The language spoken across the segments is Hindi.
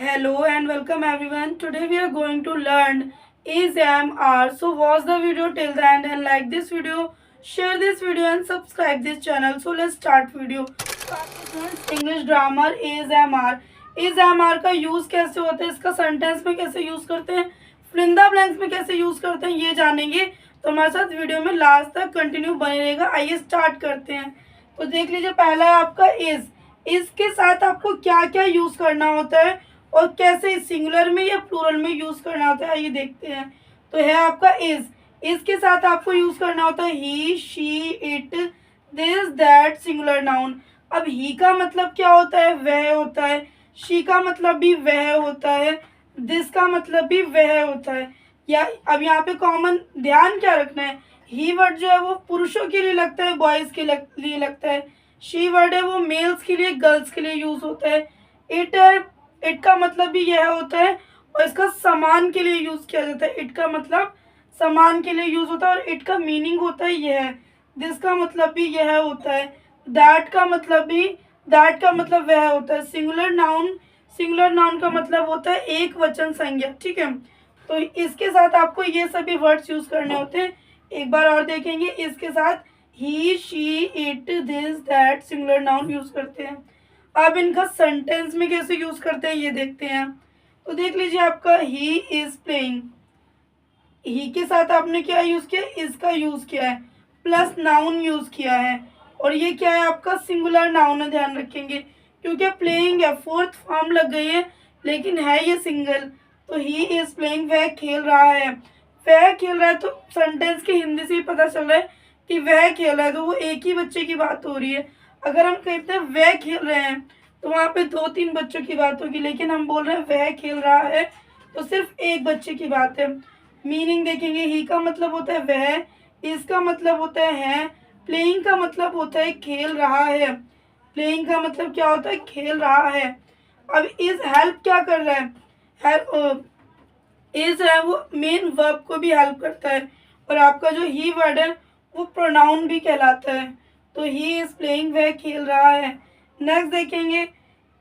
Hello and welcome everyone. Today we are going to learn is, am, are. So watch the video till the end and like this video, share this video and subscribe this channel. So let's start video. English grammar is, am, are. is, am, are का यूज कैसे होता है, इसका सेंटेंस में कैसे यूज करते हैं, फिलिंदा ब्लैंक्स में कैसे यूज करते हैं, ये जानेंगे। तो हमारे साथ वीडियो में लास्ट तक कंटिन्यू बने रहेगा। आइए स्टार्ट करते हैं। तो देख लीजिए, पहला है आपका इज के साथ आपको क्या क्या यूज करना होता है और कैसे सिंगुलर में या प्लूरल में यूज करना होता है, आइए देखते हैं। तो है आपका इज के साथ आपको यूज करना होता है he, she, it, this, that, singular noun. अब ही का मतलब क्या होता है, वह होता है। शी का मतलब भी वह होता है। दिस का मतलब भी वह होता है। या अब यहाँ पे कॉमन ध्यान क्या रखना है, ही वर्ड जो है वो पुरुषों के लिए लगता है, बॉयज के लिए लगता है। शी वर्ड है वो मेल्स के लिए, गर्ल्स के लिए यूज होता है। इट है, इट का मतलब भी यह होता है और इसका समान के लिए यूज किया जाता है। इट का मतलब समान के लिए यूज होता है और इट का मीनिंग होता है यह। दिस का मतलब भी यह होता है। दैट का मतलब वह होता है। सिंगुलर नाउन का मतलब होता है एक वचन संज्ञा, ठीक है। तो इसके साथ आपको ये सभी वर्ड्स यूज करने होते हैं। एक बार और देखेंगे, इसके साथ he, she, it, this, that, singular noun use करते हैं। अब इनका सेंटेंस में कैसे यूज करते हैं ये देखते हैं। तो देख लीजिए, आपका ही इज प्लेइंग, ही के साथ आपने क्या यूज किया, इसका यूज किया है, प्लस नाउन यूज किया है। और ये क्या है, आपका सिंगुलर नाउन है, ध्यान रखेंगे, क्योंकि प्लेइंग है, फोर्थ फॉर्म लग गई है, लेकिन है ये सिंगल। तो ही इज प्लेइंग, वह खेल रहा है। वह खेल रहा है तो सेंटेंस की हिंदी से ही पता चल रहा है कि वह खेल रहा है, तो वो एक ही बच्चे की बात हो रही है। अगर हम कहते हैं वह खेल रहे हैं तो वहाँ पे 2-3 बच्चों की बात होगी, लेकिन हम बोल रहे हैं वह खेल रहा है तो सिर्फ एक बच्चे की बात है। मीनिंग देखेंगे, ही का मतलब होता है वह, इसका मतलब होता है, प्लेइंग का मतलब होता है खेल रहा है। प्लेइंग का मतलब क्या होता है, खेल रहा है। अब इज हेल्प क्या कर रहा है, हेल्प इज है वो मेन वर्ब को भी हेल्प करता है। और आपका जो ही वर्ड है वो प्रोनाउन भी कहलाता है। तो ही इज प्लेइंग, वह खेल रहा है। नेक्स्ट देखेंगे,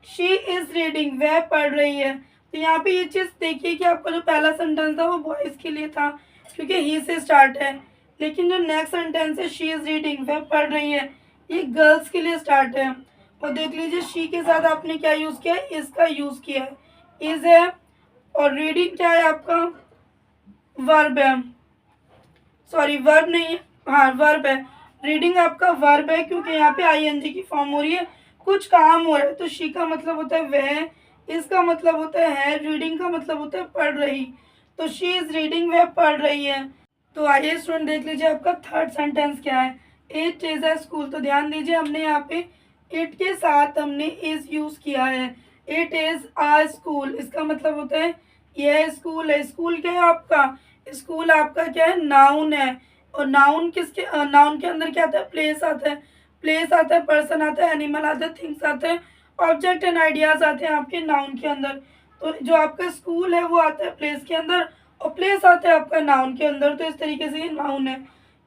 शी इज रीडिंग, वह पढ़ रही है। तो यहाँ पे ये चीज़ देखिए कि आपका जो पहला सेंटेंस था वो बॉयज के लिए था क्योंकि ही से स्टार्ट है, लेकिन जो नेक्स्ट सेंटेंस है शी इज रीडिंग, वह पढ़ रही है, ये गर्ल्स के लिए स्टार्ट है। और देख लीजिए, शी के साथ आपने क्या यूज़ किया है, इसका यूज़ किया है, इज है। और रीडिंग क्या है आपका, वर्ब है, सॉरी वर्ब नहीं है, हाँ वर्ब है। रीडिंग आपका वर्ब है क्योंकि यहाँ पे आईएनजी की फॉर्म हो रही है, कुछ काम हो रहा है। तो शी का मतलब होता है वह, इसका मतलब होता है, रीडिंग का मतलब होता है पढ़ रही। तो शी इज रीडिंग, वह पढ़ रही है। तो आइए स्टूडेंट देख लीजिए, आपका थर्ड सेंटेंस क्या है, इट इज अ स्कूल। तो ध्यान दीजिए, हमने यहाँ पे इट के साथ हमने इज यूज किया है। इट इज अ स्कूल, इसका मतलब होता है यह स्कूल है। स्कूल क्या है आपका, स्कूल आपका क्या है, नाउन है। और नाउन नाउन के अंदर क्या आता है, प्लेस आता है। प्लेस आता है, पर्सन आता है, एनिमल आता है, थिंग्स आता है, ऑब्जेक्ट एंड आइडियाज आते हैं आपके नाउन के अंदर। तो जो आपका स्कूल है वो आता है प्लेस के अंदर और प्लेस आता है आपका नाउन के अंदर। तो इस तरीके से ये नाउन है।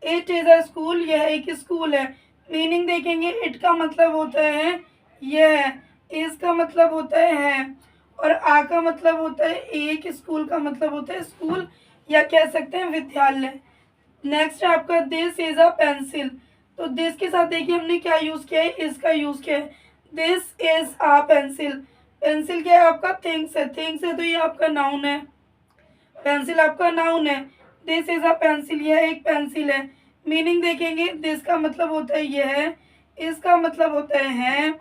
इट इज अ स्कूल, यह एक स्कूल है। मीनिंग देखेंगे, इट का मतलब होता है यह, इज का मतलब होता है, और आ का मतलब होता है एक, स्कूल का मतलब होता है स्कूल या कह सकते हैं विद्यालय। नेक्स्ट है आपका दिस इज अ पेंसिल। तो दिस के साथ देखिए हमने क्या यूज किया है, इसका यूज किया है। This is a pencil. Pencil क्या है आपका, थिंग्स है, थिंग्स है तो ये आपका नाउन है। पेंसिल आपका नाउन है। दिस इज अ पेंसिल, यह एक पेंसिल है। मीनिंग देखेंगे, दिस का मतलब होता है यह, इसका मतलब होता है,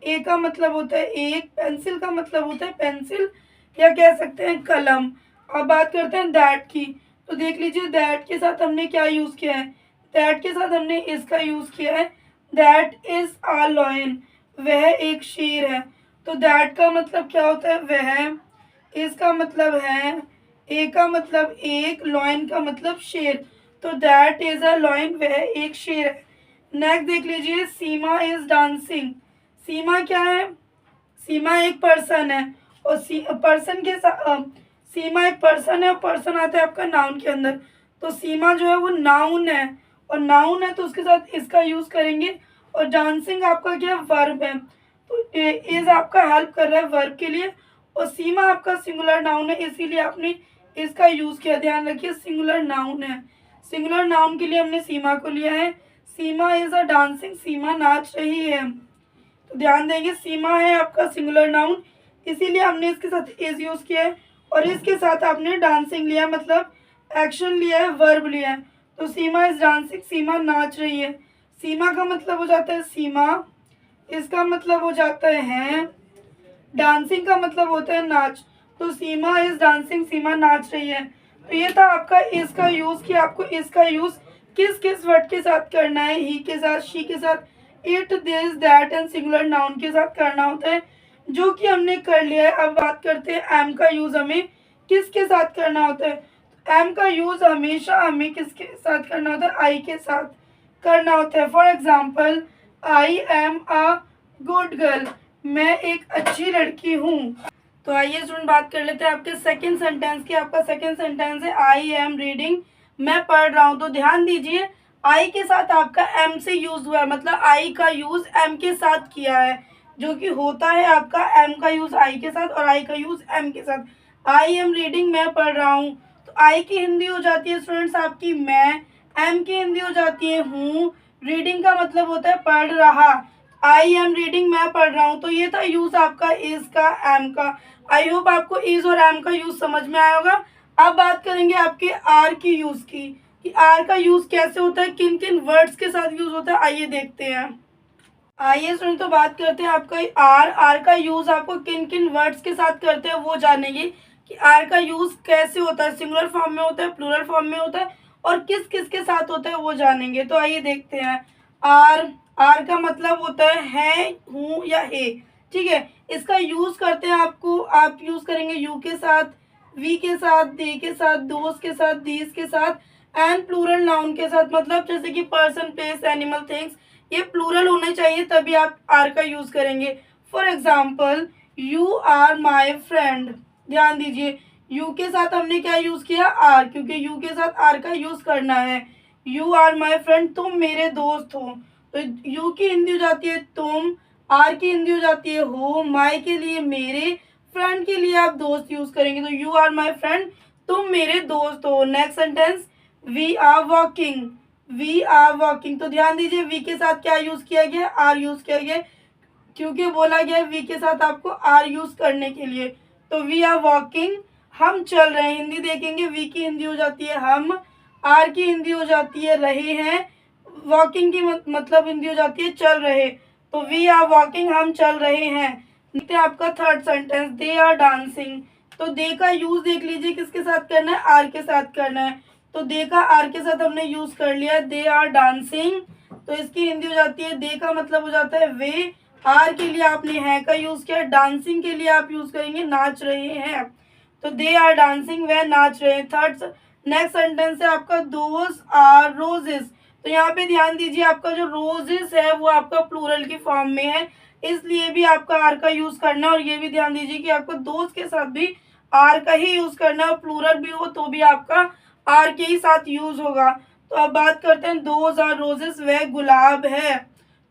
ए का मतलब होता है एक, पेंसिल का मतलब होता है पेंसिल या कह सकते हैं कलम। अब बात करते हैं दैट की। तो देख लीजिए, दैट के साथ हमने क्या यूज किया है, दैट के साथ हमने इसका यूज किया है। दैट इज अ लॉयन, वह एक शेर है। तो दैट का मतलब क्या होता है, वह, इसका मतलब है, ए का मतलब एक, लॉयन का मतलब शेर। तो दैट इज अ लॉयन, वह एक शेर है। नेक्स्ट देख लीजिए, सीमा इज डांसिंग। सीमा क्या है, सीमा एक पर्सन है और पर्सन के साथ सीमा एक पर्सन है और पर्सन आता है आपका नाउन के अंदर। तो सीमा जो है वो नाउन है और नाउन है तो उसके साथ इसका यूज करेंगे। और डांसिंग आपका क्या है, वर्ब है। तो इज आपका हेल्प कर रहा है वर्ब के लिए और सीमा आपका सिंगुलर नाउन है, इसीलिए आपने इसका यूज किया। ध्यान रखिए सिंगुलर नाउन है, सिंगुलर नाउन के लिए हमने सीमा को लिया है। सीमा इज अ डांसिंग, सीमा नाच रही है। तो ध्यान देंगे सीमा है आपका सिंगुलर नाउन, इसीलिए हमने इसके साथ इज यूज किया है। और इसके साथ आपने डांसिंग लिया, मतलब एक्शन लिया है, वर्ब लिया है। तो सीमा इज डांसिंग, सीमा नाच रही है। सीमा का मतलब हो जाता है सीमा, इसका मतलब हो जाता है डांसिंग का मतलब होता है नाच। तो सीमा इज डांसिंग, सीमा नाच रही है। तो ये था आपका इसका यूज, कि आपको इसका यूज किस किस वर्ड के साथ करना है। ही के साथ, शी के साथ, it, this, that and singular noun के साथ करना होता है, जो कि हमने कर लिया है। अब बात करते हैं एम का यूज हमें किसके साथ करना होता है। एम का यूज हमेशा हमें किसके साथ करना होता है, आई के साथ करना होता है। For example, I am a good girl, मैं एक अच्छी लड़की हूँ। तो आइए स्टूडेंट बात कर लेते हैं आपके सेकंड सेंटेंस की। आपका सेकंड सेंटेंस है आई एम रीडिंग, मैं पढ़ रहा हूँ। तो ध्यान दीजिए आई के साथ आपका एम से यूज हुआ है, मतलब आई का यूज एम के साथ किया है, जो कि होता है आपका एम का यूज आई के साथ और आई का यूज एम के साथ। आई एम रीडिंग, मैं पढ़ रहा हूँ। तो आई की हिंदी हो जाती है स्टूडेंट्स आपकी मैं, एम की हिंदी हो जाती है हूँ, रीडिंग का मतलब होता है पढ़ रहा। आई एम रीडिंग, मैं पढ़ रहा हूँ। तो ये था यूज आपका इज का, एम का। आई होप आपको इज और एम का यूज समझ में आया होगा। अब बात करेंगे आपके आर की यूज की, कि आर का यूज कैसे होता है, किन किन वर्ड्स के साथ यूज होता है, आइए देखते हैं। आइए सुन, तो बात करते हैं आपका आर का यूज आपको किन किन वर्ड्स के साथ करते हैं वो जानेंगे, कि आर का यूज कैसे होता है, सिंगुलर फॉर्म में होता है, प्लूरल फॉर्म में होता है, और किस किस के साथ होता है वो जानेंगे। तो आइए देखते हैं। आर आर का मतलब होता है हूँ या हे, ठीक है। इसका यूज करते हैं आप यूज करेंगे यू के साथ, वी के साथ, दे के साथ, दोस्त के साथ, दीज के साथ, एंड प्लूरल नाउन के साथ। मतलब जैसे कि पर्सन, प्लेस, एनिमल, थिंग्स, ये प्लूरल होने चाहिए तभी आप आर का यूज करेंगे। For example, you are my friend, ध्यान दीजिए यू के साथ हमने क्या यूज किया, आर, क्योंकि यू के साथ आर का यूज करना है। यू आर माई फ्रेंड, तुम मेरे दोस्त हो। तो यू की हिंदी हो जाती है तुम, आर की हिंदी हो जाती है हो, माई के लिए मेरे, फ्रेंड के लिए आप दोस्त यूज करेंगे। तो यू आर माई फ्रेंड, तुम मेरे दोस्त हो। Next sentence, we are walking, we are walking. तो ध्यान दीजिए वी के साथ क्या यूज किया गया, आर यूज किया गया, क्योंकि बोला गया वी के साथ आपको आर यूज करने के लिए। तो वी आर वॉकिंग, हम चल रहे हैं। हिंदी देखेंगे, वी की हिंदी हो जाती है हम, आर की हिंदी हो जाती है रहे हैं, वॉकिंग की मतलब हिंदी हो जाती है चल रहे। तो वी आर वॉकिंग, हम चल रहे हैं। देखते हैं आपका third sentence, they are dancing. तो दे का यूज देख लीजिए किसके साथ करना है, आर के साथ करना है। तो दे का आर के साथ हमने यूज कर लिया, दे आर डांसिंग। तो इसकी हिंदी हो जाती है, दे का मतलब हो जाता है वे, आर के लिए आपने है का यूज किया, डांसिंग के लिए आप यूज करेंगे नाच रहे हैं। तो दे आर डांसिंग, वह नाच रहे हैं। थर्ड नेक्स्ट सेंटेंस है आपका, दोज आर रोजेस। तो यहाँ पे ध्यान दीजिए आपका जो रोजेस है वो आपका प्लूरल की फॉर्म में है, इसलिए भी आपका आर का यूज करना है। और ये भी ध्यान दीजिए कि आपको दोस्त के साथ भी आर का ही यूज करना है, और प्लूरल भी हो तो भी आपका आर के ही साथ यूज होगा। तो अब बात करते हैं, दोज आर रोजेस, वह गुलाब है।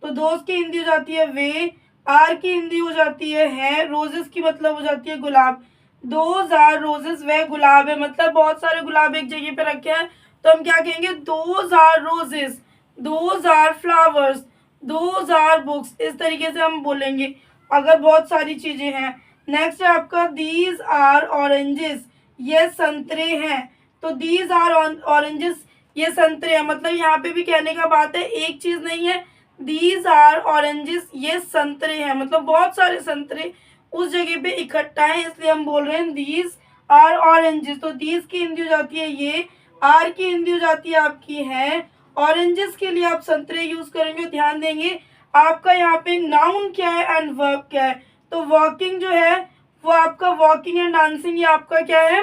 तो दोस्त की हिंदी हो जाती है वे, आर की हिंदी हो जाती है, रोजेस की मतलब हो जाती है गुलाब। दोज आर रोजेस, वह गुलाब है, मतलब बहुत सारे गुलाब एक जगह पे रखे हैं, तो हम क्या कहेंगे, those are roses, those are flowers, those are books. इस तरीके से हम बोलेंगे अगर बहुत सारी चीजें हैं। नेक्स्ट है आपका, दीज आर ऑरेंजेस, ये संतरे हैं। तो दीज आर ऑरेंजेस, ये संतरे हैं, मतलब यहाँ पे भी कहने का बात है, एक चीज नहीं है। दीज आर ऑरेंजेस, ये संतरे हैं, मतलब बहुत सारे संतरे उस जगह पे इकट्ठा है, इसलिए हम बोल रहे हैं दीज आर ऑरेंजेस। तो दीज की हिंदी हो जाती है ये, आर की हिंदी हो जाती है आपकी है, ऑरेंजेस के लिए आप संतरे यूज करेंगे। ध्यान देंगे आपका यहाँ पे नाउन क्या है एंड वर्ब क्या है। तो वॉकिंग जो है वो आपका, वॉकिंग एंड डांसिंग, ये आपका क्या है,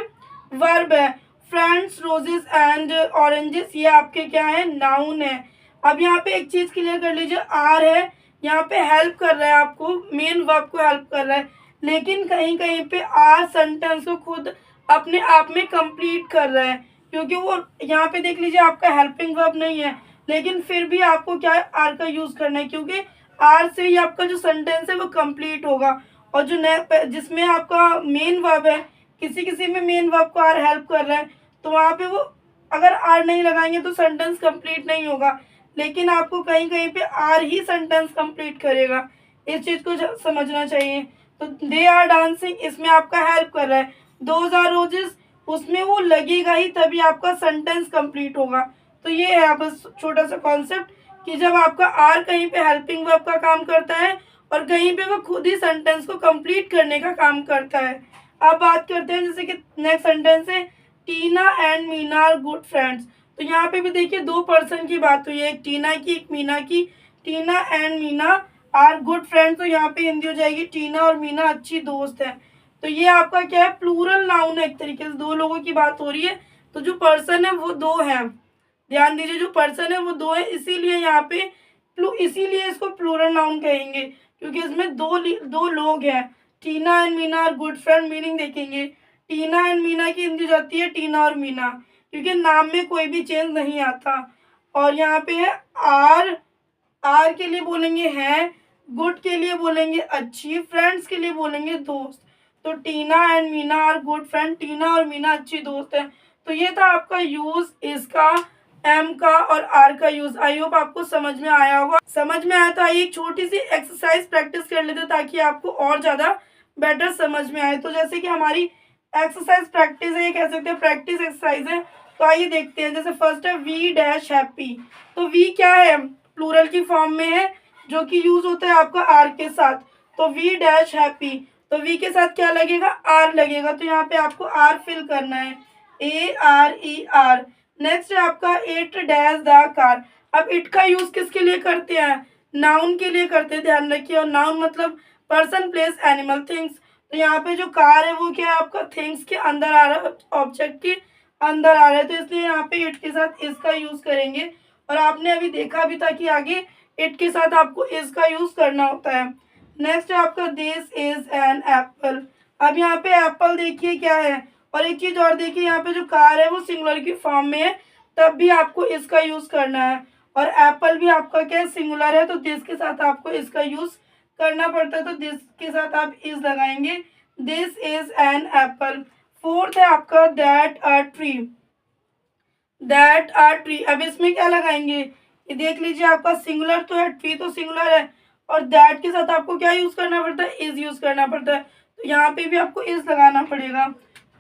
वर्ब है। फ्रेंड्स, रोजेस एंड ऑरेंजेस, ये आपके क्या है, नाउन है। अब यहाँ पे एक चीज क्लियर कर लीजिए, आर है यहाँ पे हेल्प कर रहा है आपको, मेन वर्ब को हेल्प कर रहा है, लेकिन कहीं कहीं पे आर सेंटेंस को खुद अपने आप में कंप्लीट कर रहा है, क्योंकि वो यहाँ पे देख लीजिए आपका हेल्पिंग वर्ब नहीं है, लेकिन फिर भी आपको क्या है, आर का यूज करना है, क्योंकि आर से ही आपका जो सेंटेंस है वो कंप्लीट होगा। और जिसमें आपका मेन वर्ब है, किसी किसी में मेन वर्ब को आर हेल्प कर रहा है, तो वहाँ पे वो अगर आर नहीं लगाएंगे तो सेंटेंस कंप्लीट नहीं होगा, लेकिन आपको कहीं कहीं पे आर ही सेंटेंस कंप्लीट करेगा। इस चीज़ को समझना चाहिए। तो दे आर डांसिंग, इसमें आपका हेल्प कर रहा है। दोज आर रोजेस, उसमें वो लगेगा ही, तभी आपका सेंटेंस कंप्लीट होगा। तो ये है बस छोटा सा कॉन्सेप्ट कि जब आपका आर कहीं पे हेल्पिंग वर्ब का काम करता है और कहीं पे वो खुद ही सेंटेंस को कंप्लीट करने का काम करता है। अब बात करते हैं जैसे कि नेक्स्ट सेंटेंस है, Tina and Meena are good friends. तो यहाँ पे भी देखिए दो पर्सन की बात हुई है, एक टीना की एक मीना की। Tina and Meena are good friends, तो यहाँ पे हिंदी हो जाएगी टीना और मीना अच्छी दोस्त है। तो ये आपका क्या है, प्लूरल नाउन है, एक तरीके से दो लोगों की बात हो रही है। तो जो पर्सन है वो दो है, ध्यान दीजिए, जो पर्सन है वो दो है, इसीलिए यहाँ पे इसीलिए इसको प्लूरल नाउन कहेंगे, क्योंकि इसमें दो लोग हैं। Tina and Meena are good friend, meaning देखेंगे, टीना एंड मीना की हिंदी जाती है टीना और मीना, क्योंकि नाम में कोई भी चेंज नहीं आता। और यहाँ पे है आर, आर के लिए बोलेंगे है, गुड के लिए बोलेंगे अच्छी, फ्रेंड्स के लिए बोलेंगे दोस्त। तो Tina and Meena are good friend, Tina और मीना अच्छी दोस्त है। तो ये था आपका यूज इसका, एम का और आर का यूज। आई होप आपको समझ में आया होगा। समझ में आया तो आइए एक छोटी सी एक्सरसाइज प्रैक्टिस कर लेते ताकि आपको और ज्यादा बेटर समझ में आए। तो जैसे कि हमारी एक्सरसाइज प्रैक्टिस है, ये कह सकते हैं प्रैक्टिस एक्सरसाइज है। तो आइए देखते हैं। जैसे फर्स्ट है वी डैश हैप्पी। तो वी क्या है, प्लूरल की फॉर्म में है, जो कि यूज होता है आपका आर के साथ। तो वी डैश हैप्पी, तो वी के साथ क्या लगेगा, आर लगेगा। तो यहाँ पे आपको आर फिल करना है, ARER। नेक्स्ट है आपका इट डैश द कार। अब इट का यूज किसके लिए करते हैं, नाउन के लिए करते हैं, ध्यान रखिए। और नाउन मतलब पर्सन प्लेस एनिमल थिंग्स। तो यहाँ पे जो कार है वो क्या है आपका थिंग्स के अंदर आ रहा है, ऑब्जेक्ट के अंदर आ रहा है, तो इसलिए यहाँ पे इट के साथ इसका यूज करेंगे। और आपने अभी देखा भी था कि आगे इट के साथ आपको इसका यूज करना होता है। नेक्स्ट है आपका दिस इज एन एप्पल। अब यहाँ पे एप्पल देखिए क्या है, और एक चीज और देखिए, यहाँ पे जो कार है वो सिंगुलर की फॉर्म में है, तब भी आपको इसका यूज करना है। और एप्पल भी आपका क्या है, सिंगुलर है, तो दिस के साथ आपको इसका यूज करना पड़ता है। तो दिस के साथ आप इज लगाएंगे, this is an apple. Fourth है आपका that a tree. That are tree, अब इसमें क्या लगाएंगे, ये देख लीजिए, आपका सिंगुलर तो है, ट्री तो सिंगुलर है, और दैट के साथ आपको क्या यूज करना पड़ता है, इज यूज करना पड़ता है। तो यहाँ पे भी आपको इज लगाना पड़ेगा।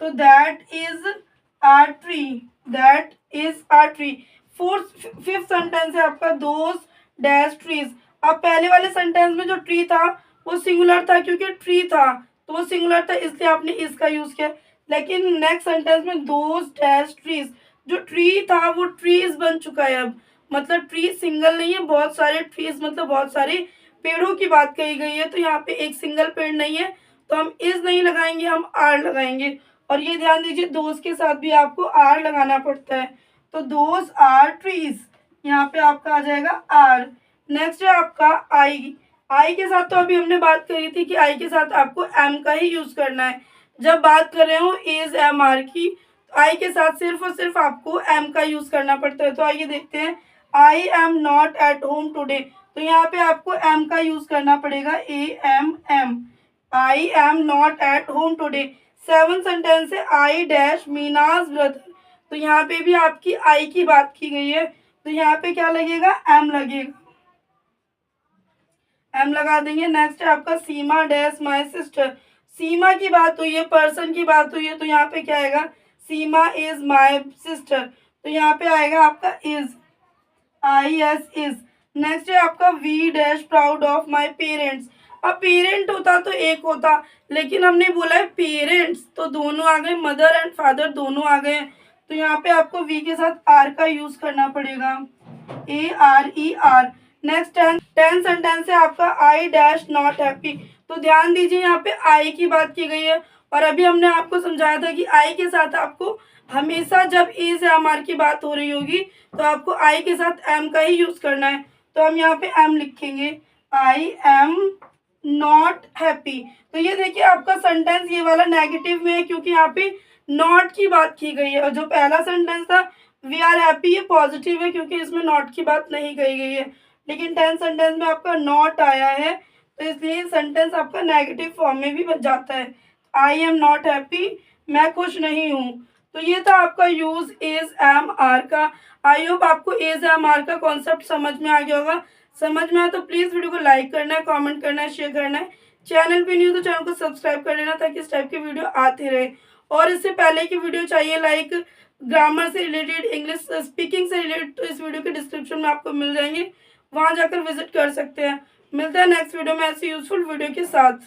तो that is are tree, that is are tree. Fifth sentence है आपका दोज डैश ट्रीज। अब पहले वाले सेंटेंस में जो ट्री था वो सिंगुलर था, क्योंकि ट्री था तो वो सिंगुलर था, इसलिए आपने इसका यूज किया। लेकिन नेक्स्ट सेंटेंस में दोज डैश ट्रीज, जो ट्री था वो ट्रीज बन चुका है अब, मतलब ट्री सिंगल नहीं है, बहुत सारे ट्रीज, मतलब बहुत सारे पेड़ों की बात कही गई है। तो यहाँ पे एक सिंगल पेड़ नहीं है, तो हम इज नहीं लगाएंगे, हम आर लगाएंगे। और ये ध्यान दीजिए दोस्त के साथ भी आपको आर लगाना पड़ता है। तो दोज आर ट्रीज, यहाँ पे आपका आ जाएगा आर। नेक्स्ट है आपका आई। आई के साथ तो अभी हमने बात करी थी कि आई के साथ आपको एम का ही यूज करना है। जब बात कर रहे हो इज एम आर की, आई के साथ सिर्फ और सिर्फ आपको एम का यूज करना पड़ता है। तो आइए देखते हैं, I am not at home today. तो यहाँ पे आपको एम का यूज करना पड़ेगा, AMM, I am not at home today. Seven sentence है आई डैश मीनाज ब्रदर। तो यहाँ पे भी आपकी आई की बात की गई है, तो यहाँ पे क्या लगेगा, एम लगेगा, एम लगा देंगे। नेक्स्ट है आपका सीमा डैश माई सिस्टर। सीमा की बात हुई है, पर्सन की बात हुई है, तो यहाँ पे क्या आएगा, सीमा इज माई सिस्टर। तो यहाँ पे आएगा आपका इज, IS इज। नेक्स्ट है आपका we dash proud of my parents. अब पेरेंट होता तो एक होता, लेकिन हमने बोला है पेरेंट्स, तो दोनों आ गए, मदर एंड फादर दोनों आ गए। तो यहाँ पे आपको वी के साथ आर का यूज करना पड़ेगा, ARER। नेक्स्ट टेन सेंटेंस है आपका आई डैश नॉट हैप्पी। तो ध्यान दीजिए, यहाँ पे आई की बात की गई है, और अभी हमने आपको समझाया था कि आई के साथ आपको हमेशा जब इज एम आर की बात हो रही होगी तो आपको आई के साथ एम का ही यूज करना है। तो हम यहाँ पे एम लिखेंगे, आई एम नॉट हैप्पी। तो ये देखिए आपका सेंटेंस ये वाला नेगेटिव में है, क्योंकि यहाँ पे नॉट की बात की गई है, और जो पहला सेंटेंस था वी आर हैप्पी, ये पॉजिटिव है, क्योंकि इसमें नॉट की बात नहीं कही गई है। लेकिन 10 सेंटेंस में आपका नॉट आया है, तो इसलिए सेंटेंस आपका नेगेटिव फॉर्म में भी बन जाता है। आई एम नॉट हैप्पी, मैं खुश नहीं हूँ। तो ये था आपका यूज इज एम आर का। आई होप आपको इज एम आर का कॉन्सेप्ट समझ में आ गया होगा। समझ में आया तो प्लीज़ वीडियो को लाइक करना है, कमेंट करना है, शेयर करना है। चैनल पे न्यू तो चैनल को सब्सक्राइब कर लेना ताकि इस टाइप की वीडियो आते रहे। और इससे पहले की वीडियो चाहिए लाइक ग्रामर से रिलेटेड, इंग्लिश स्पीकिंग से रिलेटेड, तो इस वीडियो के डिस्क्रिप्शन में आपको मिल जाएंगे, वहां जाकर विजिट कर सकते हैं। मिलता है नेक्स्ट वीडियो में ऐसी यूजफुल वीडियो के साथ।